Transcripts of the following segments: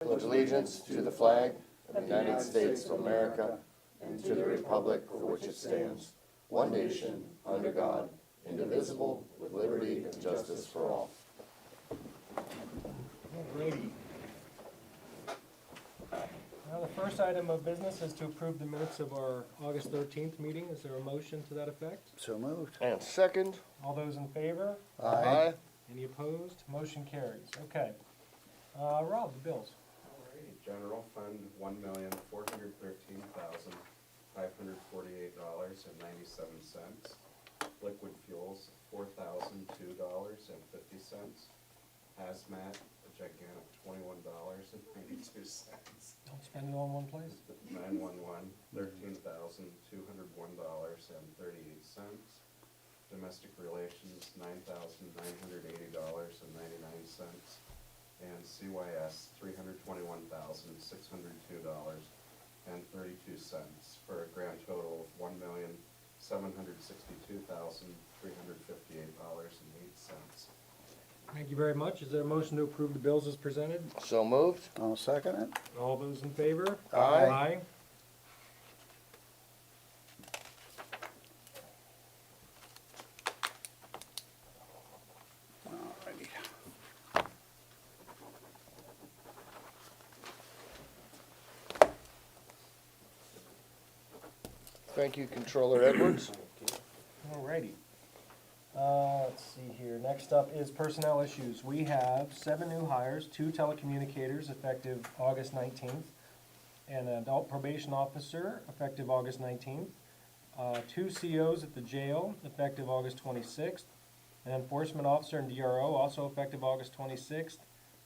pledge allegiance to the flag of the United States of America and to the republic for which it stands, one nation, under God, indivisible, with liberty and justice for all. Alrighty. Now, the first item of business is to approve the minutes of our August 13th meeting. Is there a motion to that effect? So moved. And second. All those in favor? Aye. Any opposed? Motion carries. Okay. Rob, the bills. Alrighty, general fund, $1,413,548.97. Liquid fuels, $4,002.50. Hazmat, a gigantic $21.92. Don't spend it all in one place. 911, $13,201.38. Domestic relations, $9,980.99. And CYS, $321,602.32, for a grand total of $1,762,358.08. Thank you very much. Is there a motion to approve the bills as presented? So moved. I'll second it. All those in favor? Aye. Alrighty. Thank you, Controller Edwards. Alrighty. Let's see here. Next up is personnel issues. We have 7 new hires, 2 telecommunicators effective August 19th, and an adult probation officer effective August 19th, 2 COs at the jail effective August 26th, an enforcement officer and DRO also effective August 26th,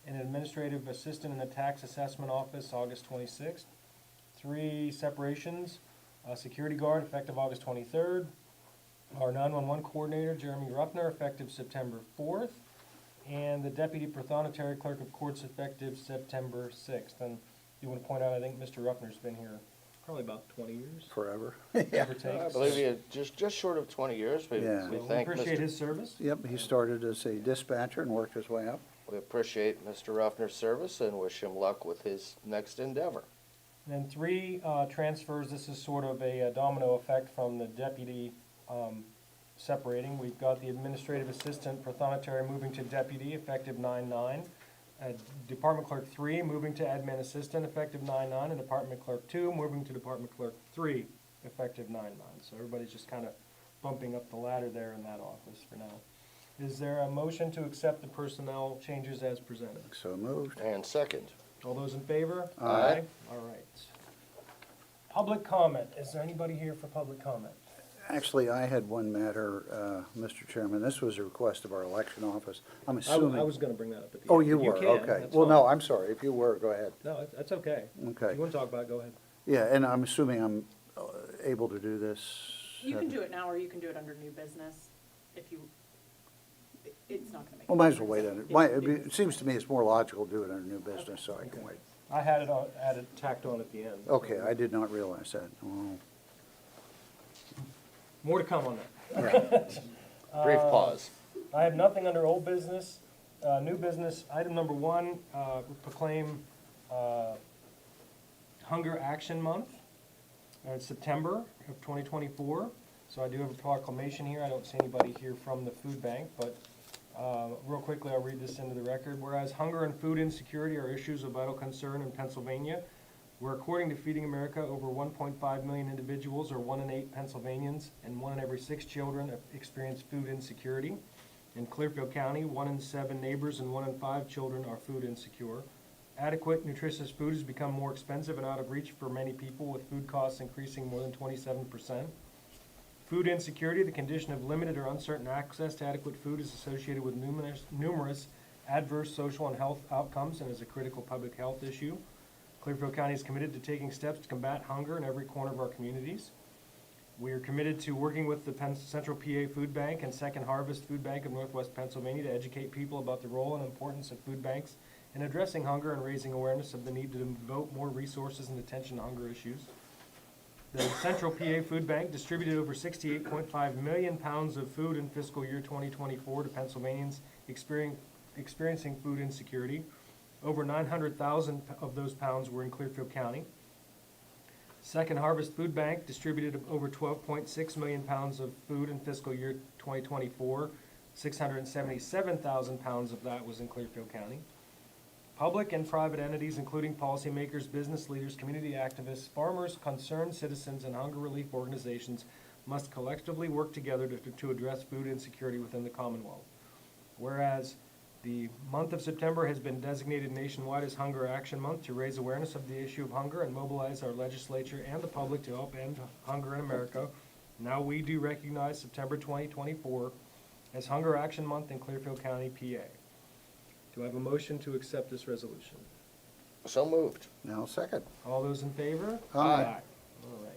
an administrative assistant in the tax assessment office August 26th, 3 separations, a security guard effective August 23rd, our 911 coordinator, Jeremy Ruffner, effective September 4th, and the deputy prothonotary clerk of courts effective September 6th. And you want to point out, I think Mr. Ruffner's been here probably about 20 years, Forever. give or take. I believe you just short of 20 years. We, Yeah. we So we thank appreciate Mr. his service. Yep, he started as a dispatcher and worked his way up. We appreciate Mr. Ruffner's service and wish him luck with his next endeavor. And then 3 transfers. This is sort of a domino effect from the deputy separating. We've got the administrative assistant prothonotary moving to deputy effective 9/9. Department clerk 3 moving to admin assistant effective 9/9, and department clerk 2 moving to department clerk 3 effective 9/9. So everybody's just kind of bumping up the ladder there in that office for now. Is there a motion to accept the personnel changes as presented? So moved. And second. All those in favor? Aye. All right. Public comment. Is there anybody here for public comment? Actually, I had one matter, Mr. Chairman. This was a request of our election office. I'm I assuming. was going to bring that up at the Oh, end. you but were, can, okay. that's Well, no, fine. I'm sorry. If you were, go ahead. No, that's okay. Okay. If you want to talk about it, go ahead. Yeah, and I'm assuming I'm able to do this. You can do it now, or you can do it under new business, if you, it's not gonna make. Well, a might as well wait difference. on it. If- It seems to me it's more logical to do it under new business, so I can wait. I had it added, tacked on at the end. Okay, I did not realize that. Oh. More to come on that. Brief pause. I have nothing under old business. New business, item number 1, proclaim Hunger Action Month. It's September of 2024, so I do have a proclamation here. I don't see anybody here from the food bank, but real quickly I'll read this into the record. Whereas hunger and food insecurity are issues of vital concern in Pennsylvania, where according to Feeding America, over 1.5 million individuals, or 1 in 8 Pennsylvanians, and 1 in every 6 children experience food insecurity. In Clearfield County, 1 in 7 neighbors and 1 in 5 children are food insecure. Adequate, nutritious food has become more expensive and out of reach for many people, with food costs increasing more than 27%. Food insecurity, the condition of limited or uncertain access to adequate food, is associated with numerous adverse social and health outcomes and is a critical public health issue. Clearfield County is committed to taking steps to combat hunger in every corner of our communities. We are committed to working with the Central PA Food Bank and Second Harvest Food Bank of Northwest Pennsylvania to educate people about the role and importance of food banks in addressing hunger and raising awareness of the need to devote more resources and attention to hunger issues. The Central PA Food Bank distributed over 68.5 million pounds of food in fiscal year 2024 to Pennsylvanians experiencing food insecurity. Over 900,000 of those pounds were in Clearfield County. Second Harvest Food Bank distributed over 12.6 million pounds of food in fiscal year 2024. 677,000 pounds of that was in Clearfield County. Public and private entities, including policymakers, business leaders, community activists, farmers, concerned citizens, and hunger relief organizations must collectively work together to address food insecurity within the Commonwealth. Whereas the month of September has been designated nationwide as Hunger Action Month to raise awareness of the issue of hunger and mobilize our legislature and the public to help end hunger in America. Now we do recognize September 2024 as Hunger Action Month in Clearfield County, PA. Do I have a motion to accept this resolution? So moved. Now second. All those in favor? Aye. All right.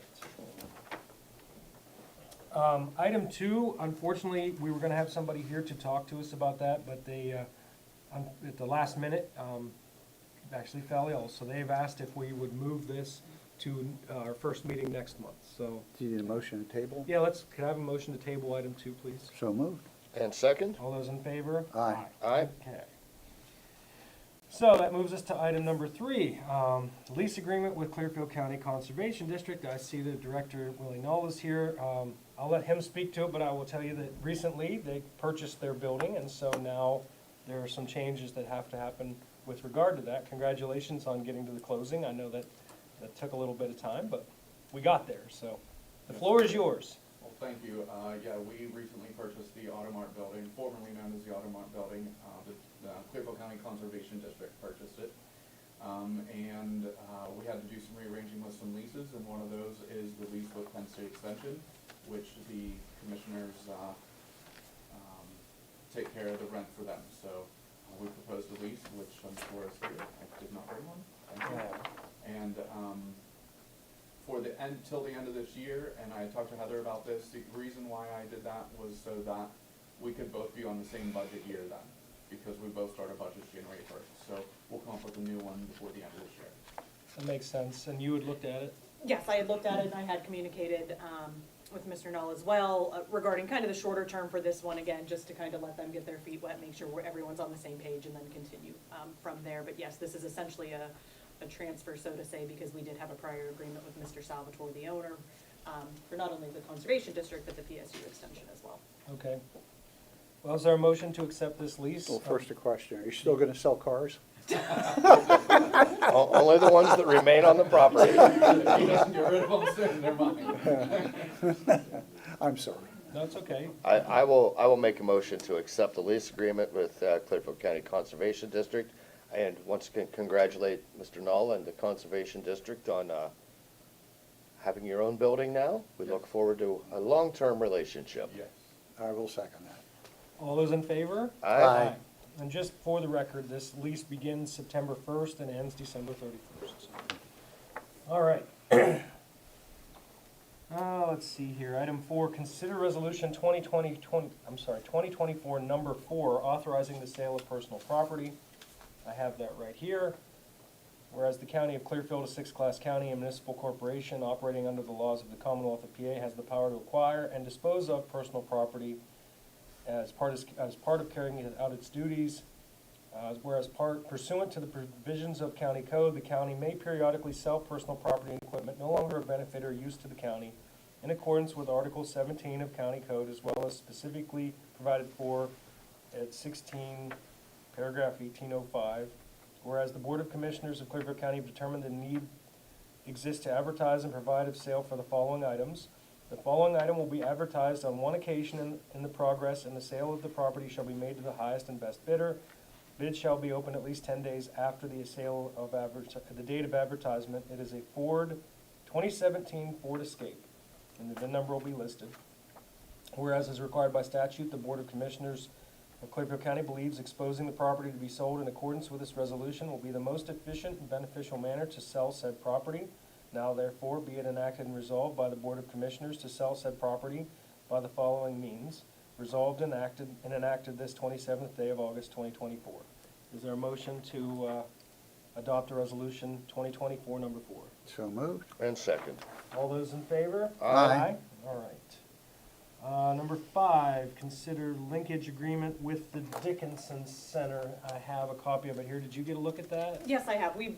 Item 2, unfortunately, we were gonna have somebody here to talk to us about that, but they, at the last minute, actually fell ill. So they've asked if we would move this to our first meeting next month. So, Do you need a motion to table? yeah, could I have a motion to table item 2, please? So moved. And second? All those in favor? Aye. Aye. Okay. So that moves us to item number 3, lease agreement with Clearfield County Conservation District. I see the Director Willie Knoll is here. I'll let him speak to it, but I will tell you that recently they purchased their building, and so now there are some changes that have to happen with regard to that. Congratulations on getting to the closing. I know that took a little bit of time, but we got there, so the floor is yours. Well, thank you. Yeah, we recently purchased the Automart building, formerly known as the Automart building. The Clearfield County Conservation District purchased it. And we had to do some rearranging with some leases, and one of those is the lease with Penn State Extension, which the commissioners take care of the rent for them. So we proposed a lease, which I'm sure is here. I did not bring one. Thank you. And for the end, till the end of this year, and I talked to Heather about this, the reason why I did that was so that we could both be on the same budget year then, because we both start our budgets January 1st. So we'll come up with a new one before the end of this year. That makes sense, and you had looked at it? Yes, I had looked at it and I had communicated with Mr. Null as well regarding kind of the shorter term for this one, again, just to kind of let them get their feet wet, make sure everyone's on the same page, and then continue from there. But yes, this is essentially a transfer, so to say, because we did have a prior agreement with Mr. Salvatore, the owner, for not only the Conservation District, but the PSU extension as well. Okay. Well, is there a motion to accept this lease? Well, first a question. Are you still gonna sell cars? Only the ones that remain on the property. If he doesn't get rid of them soon, they're mine. I'm sorry. No, it's okay. I will make a motion to accept the lease agreement with Clearfield County Conservation District. And once again, congratulate Mr. Knoll and the Conservation District on having your own building now. We look forward to a long-term relationship. Yes. I will second that. All those in favor? Aye. And just for the record, this lease begins September 1st and ends December 31st. All right. Let's see here. Item 4, consider resolution 2024 number 4, authorizing the sale of personal property. I have that right here. Whereas the County of Clearfield, a sixth-class county and municipal corporation operating under the laws of the Commonwealth of PA, has the power to acquire and dispose of personal property as part of carrying out its duties. Whereas pursuant to the provisions of county code, the county may periodically sell personal property and equipment no longer of benefit or use to the county in accordance with Article 17 of County Code, as well as specifically provided for at 16, paragraph 1805. Whereas the Board of Commissioners of Clearfield County have determined the need exists to advertise and provide of sale for the following items. The following item will be advertised on one occasion in the progress, and the sale of the property shall be made to the highest and best bidder. Bids shall be open at least 10 days after the sale of the date of advertisement. It is a 2017 Ford Escape, and the VIN number will be listed. Whereas as required by statute, the Board of Commissioners of Clearfield County believes exposing the property to be sold in accordance with this resolution will be the most efficient and beneficial manner to sell said property. Now therefore be it enacted and resolved by the Board of Commissioners to sell said property by the following means. Resolved and enacted this 27th day of August 2024. Is there a motion to adopt a resolution 2024 number 4? So moved. And second. All those in favor? Aye. All right. Number 5, consider linkage agreement with the Dickinson Center. I have a copy of it here. Did you get a look at that? Yes, I have. We've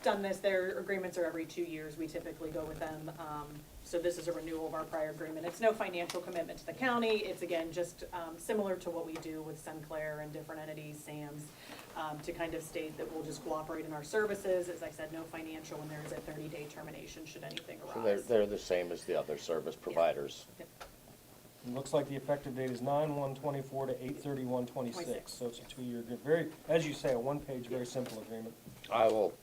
done this. Their agreements are every 2 years. We typically go with them. So this is a renewal of our prior agreement. It's no financial commitment to the county. It's again, just similar to what we do with Sinclair and different entities, SAMs, to kind of state that we'll just cooperate in our services. As I said, no financial, and there is a 30-day termination should anything So arise. they're the same as the other service providers. Yep. It looks like the effective date is 9/1/24 to 8/31/26, so it's a 2-year agreement. Very, as you say, a one-page, very simple agreement. I will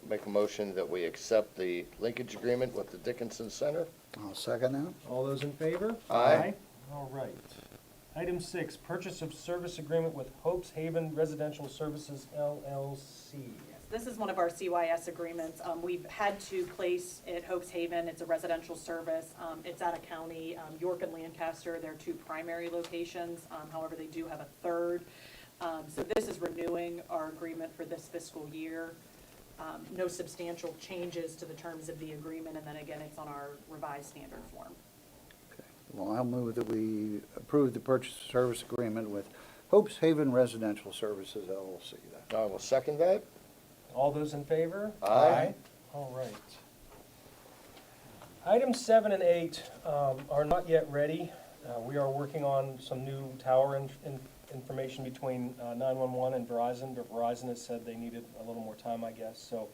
make a motion that we accept the linkage agreement with the Dickinson Center. I'll second that. All those in favor? Aye. All right. Item 6, purchase of service agreement with Hope's Haven Residential Services LLC. This is one of our CYS agreements. We've had to place at Hope's Haven, it's a residential service. It's out of county, York and Lancaster, they're 2 primary locations. However, they do have a third. So this is renewing our agreement for this fiscal year. No substantial changes to the terms of the agreement, and then again, it's on our revised standard form. Okay. Well, I'll move that we approve the purchase service agreement with Hope's Haven Residential Services LLC. I will second that. All those in favor? Aye. All right. Items 7 and 8 are not yet ready. We are working on some new tower information between 911 and Verizon, but Verizon has said they needed a little more time, I guess. So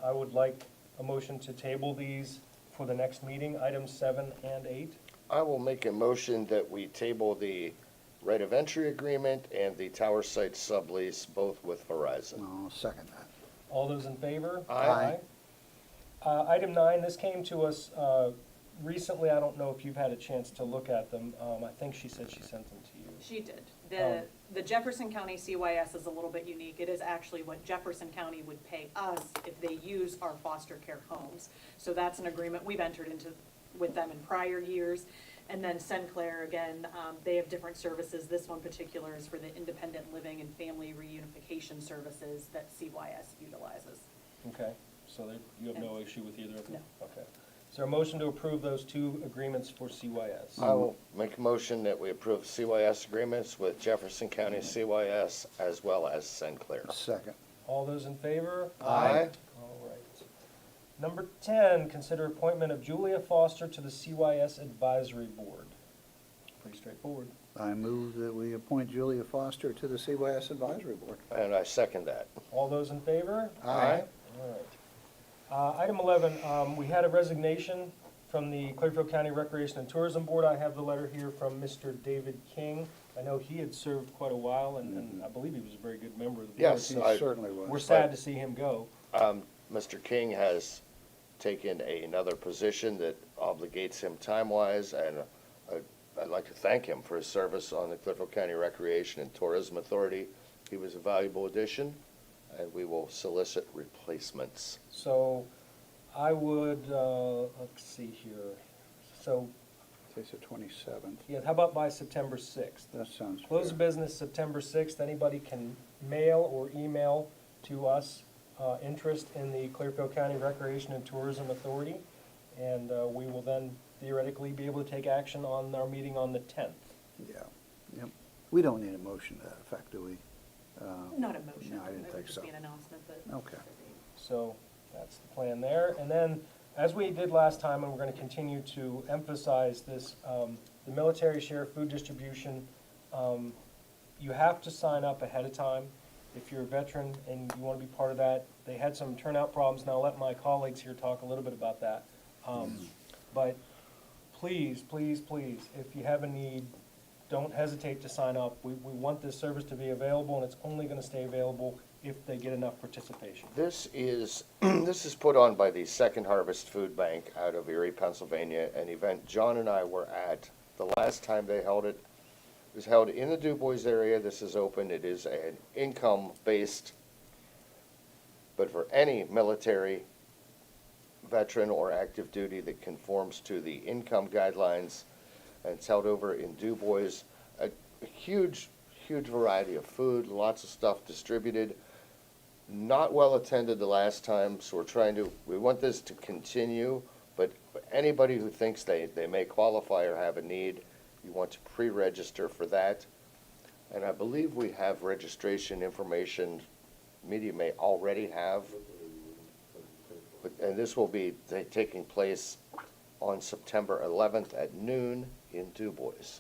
I would like a motion to table these for the next meeting, items 7 and 8. I will make a motion that we table the right of entry agreement and the tower site sublease, both with Verizon. I'll second that. All those in favor? Aye. Item 9, this came to us recently. I don't know if you've had a chance to look at them. I think she said she sent them to you. She did. Oh. The Jefferson County CYS is a little bit unique. It is actually what Jefferson County would pay us if they use our foster care homes. So that's an agreement we've entered into with them in prior years. And then Sinclair, again, they have different services. This one particular is for the independent living and family reunification services that CYS utilizes. Okay, so you have no issue with either of them? No. Okay. Is there a motion to approve those 2 agreements for CYS? I will make a motion that we approve CYS agreements with Jefferson County CYS as well as Sinclair. Second. All those in favor? Aye. All right. Number 10, consider appointment of Julia Foster to the CYS Advisory Board. Pretty straightforward. I move that we appoint Julia Foster to the CYS Advisory Board. And I second that. All those in favor? Aye. All right. Item 11, we had a resignation from the Clearfield County Recreation and Tourism Board. I have the letter here from Mr. David King. I know he had served quite a while, and I believe he was a very good member of the board. Yes. He I- certainly was. We're sad to see him go. Mr. King has taken another position that obligates him time-wise, and I'd like to thank him for his service on the Clearfield County Recreation and Tourism Authority. He was a valuable addition, and we will solicit replacements. So I would, let's see here. So, Today's the 27th. yeah, how about by September 6th? That sounds Close fair. of business September 6th. Anybody can mail or email to us interest in the Clearfield County Recreation and Tourism Authority, and we will then theoretically be able to take action on our meeting on the 10th. Yeah, yep. We don't need a motion to that effect, do we? Not a motion. No, I didn't It would think just so. be an announcement that. Okay. So that's the plan there. And then, as we did last time, and we're going to continue to emphasize this, the military share food distribution, you have to sign up ahead of time. If you're a veteran and you want to be part of that, they had some turnout problems, and I'll let my colleagues here talk a little bit about that. But please, please, please, if you have a need, don't hesitate to sign up. We want this service to be available, and it's only going to stay available if they get enough participation. This is put on by the Second Harvest Food Bank out of Erie, Pennsylvania, an event John and I were at the last time they held it. It was held in the Du Bois area. This is open. It is an income-based, but for any military veteran or active duty that conforms to the income guidelines, and it's held over in Du Bois. A huge variety of food, lots of stuff distributed. Not well attended the last time, so we want this to continue, but anybody who thinks they may qualify or have a need, you want to pre-register for that. And I believe we have registration information media may already have. And this will be taking place on September 11th at noon in Du Bois.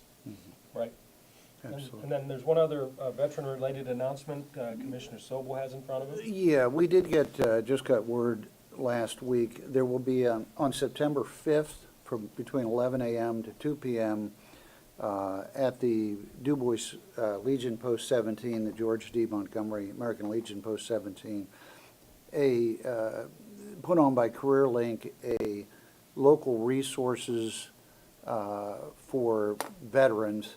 Right. Absolutely. And then there's one other veteran-related announcement Commissioner Sobel has in front of him. Yeah, we did get, just got word last week, there will be on September 5th from between 11 a.m. to 2 p.m. At the Du Bois Legion Post 17, the George D. Montgomery American Legion Post 17, put on by CareerLink, a local resources for veterans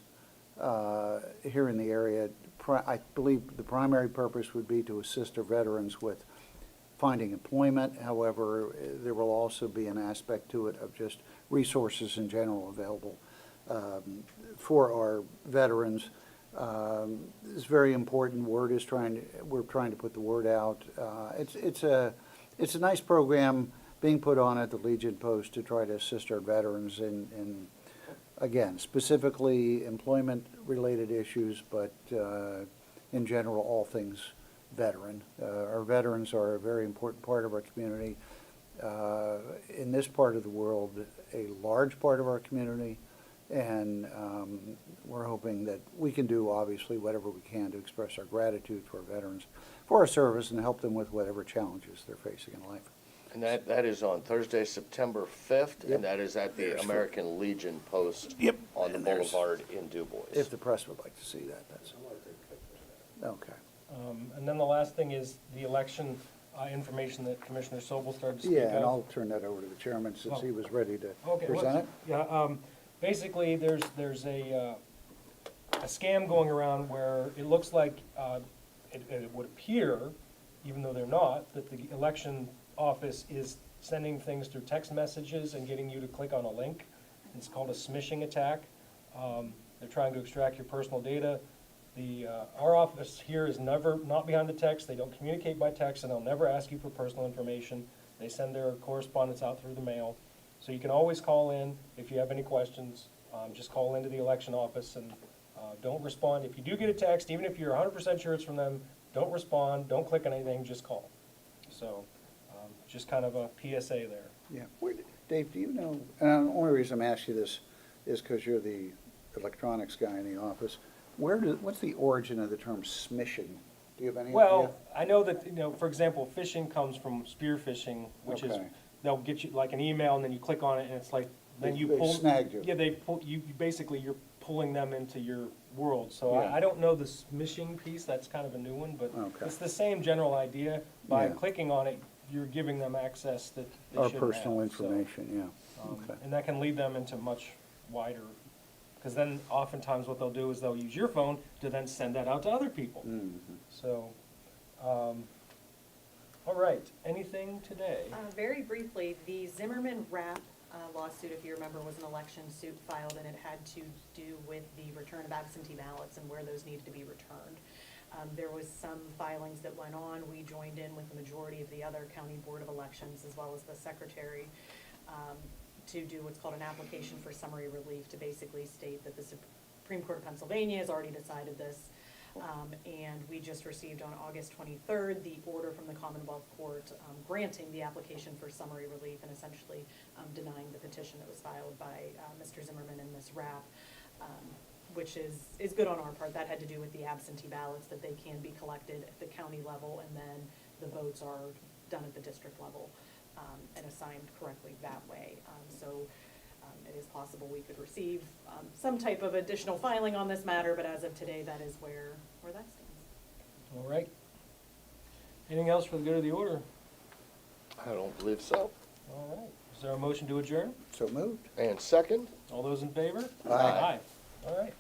here in the area. I believe the primary purpose would be to assist our veterans with finding employment. However, there will also be an aspect to it of just resources in general available for our veterans. It's very important. We're trying to put the word out. It's a nice program being put on at the Legion Post to try to assist our veterans in again, specifically employment-related issues, but in general, all things veteran. Our veterans are a very important part of our community. In this part of the world, a large part of our community, and we're hoping that we can do, obviously, whatever we can to express our gratitude to our veterans for our service and help them with whatever challenges they're facing in life. And that is on Thursday, September 5th, Yep. and that is at the American Legion Post Yep. on the And there's- boulevard in Du Bois. If the press would like to see that, that's, okay. And then the last thing is the election information that Commissioner Sobel started to speak Yeah, of. and I'll turn that over to the chairman since he was ready to Okay, present it. Yeah, basically, there's a scam going around where it looks like, it would appear, even though they're not, that the election office is sending things through text messages and getting you to click on a link. It's called a smishing attack. They're trying to extract your personal data. Our office here is not behind the text. They don't communicate by text, and they'll never ask you for personal information. They send their correspondence out through the mail. So you can always call in if you have any questions. Just call into the election office and don't respond. If you do get a text, even if you're 100% sure it's from them, don't respond, don't click on anything, just call. So just kind of a PSA there. Yeah. Dave, do you know, and the only reason I'm asking you this is because you're the electronics guy in the office. What's the origin of the term smishing? Do you have any idea? Well, I know that, for example, phishing comes from spear phishing, which is, Okay. they'll get you like an email and then you click on it and it's like, then you They pull. snagged you. Yeah, they pull, basically, you're pulling them into your world. So Yeah. I don't know the smishing piece, that's kind of a new one, but Okay. it's the same general idea. By Yeah. clicking on it, you're giving them access that they Our shouldn't personal have, so, information, yeah. Okay. And that can lead them into much wider, because then oftentimes what they'll do is they'll use your phone to then send that out to other people. Mhm. So, all right, anything today? Very briefly, the Zimmerman Rapp lawsuit, if you remember, was an election suit filed, and it had to do with the return of absentee ballots and where those needed to be returned. There was some filings that went on. We joined in with the majority of the other county board of elections, as well as the secretary, to do what's called an application for summary relief, to basically state that the Supreme Court of Pennsylvania has already decided this. And we just received on August 23rd, the order from the Commonwealth Court granting the application for summary relief and essentially denying the petition that was filed by Mr. Zimmerman and Ms. Rapp, which is good on our part. That had to do with the absentee ballots, that they can be collected at the county level and then the votes are done at the district level and assigned correctly that way. So it is possible we could receive some type of additional filing on this matter, but as of today, that is where that stands. All right. Anything else for the good of the order? I don't believe so. All right. Is there a motion to adjourn? So moved. And second? All those in favor? Aye. All right.